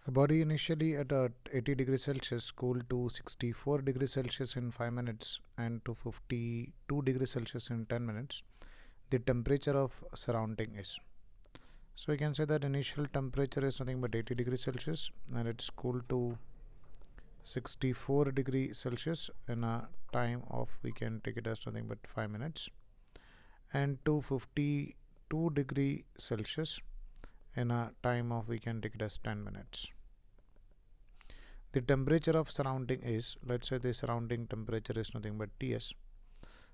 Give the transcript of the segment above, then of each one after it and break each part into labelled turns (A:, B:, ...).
A: A body initially at 80 degrees Celsius cooled to 64 degrees Celsius in 5 minutes and to 52 degrees Celsius in 10 minutes. The temperature of surrounding is. So we can say that initial temperature is nothing but 80 degrees Celsius and it's cooled to 64 degrees Celsius in a time of, we can take it as nothing but 5 minutes, and to 52 degrees Celsius in a time of, we can take it as 10 minutes. The temperature of surrounding is, let's say the surrounding temperature is nothing but Ts.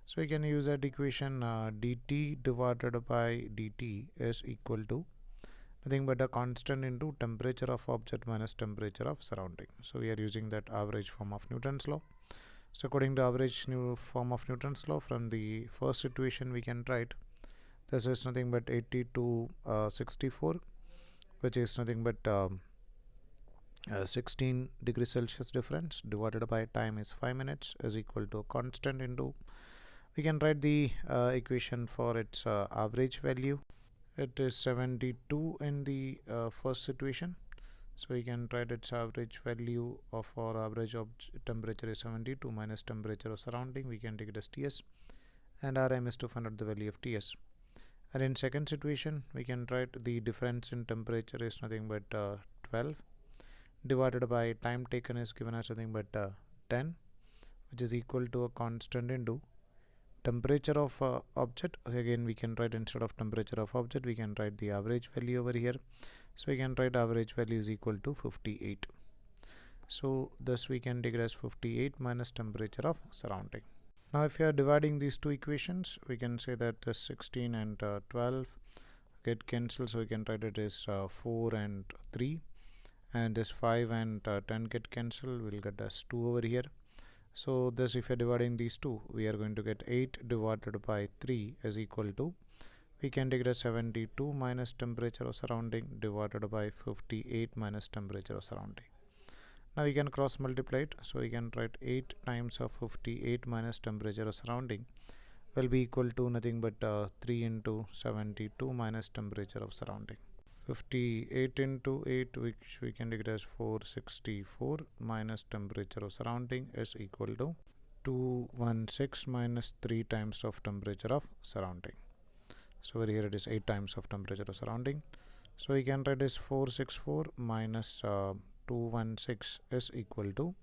A: So we can use that equation dt divided by dt is equal to nothing but a constant into temperature of object minus temperature of surrounding. So we are using that average form of Newton's law. So according to average form of Newton's law, from the first situation we can write this is nothing but 80 to 64, which is nothing but 16 degrees Celsius difference divided by time is 5 minutes is equal to a constant into, we can write the equation for its average value. It is 72 in the first situation, so we can write its average value of our average temperature is 72 minus temperature of surrounding, we can take it as Ts, and our aim is to find out the value of Ts. And in second situation we can write the difference in temperature is nothing but 12 divided by time taken is given as nothing but 10, which is equal to a constant into temperature of object. Again we can write, instead of temperature of object we can write the average value over here, so we can write average value is equal to 58. So thus we can take it as 58 minus temperature of surrounding. Now if you are dividing these two equations, we can say that the 16 and 12 get cancelled, so we can write it as 4 and 3, and this 5 and 10 get cancelled, we'll get as 2 over here. So thus if you're dividing these two, we are going to get 8 divided by 3 is equal to, we can take it as 72 minus temperature of surrounding divided by 58 minus temperature of surrounding. Now we can cross multiply it, so we can write 8 times of 58 minus temperature of surrounding will be equal to nothing but 3 into 72 minus temperature of surrounding. 58 into 8, which we can take it as 464 minus temperature of surrounding is equal to 216 minus 3 times of temperature of surrounding. So over here it is 8 times of temperature of surrounding. So we can write as 464 minus 216 is equal to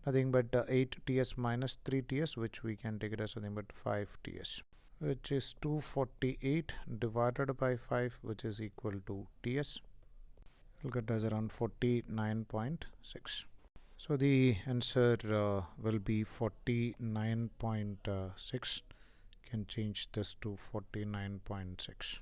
A: nothing but 8 Ts minus 3 Ts, which we can take it as nothing but 5 Ts, which is 248 divided by 5, which is equal to Ts. We'll get as around 49.6. So the answer will be 49.6. Can change this to 49.6.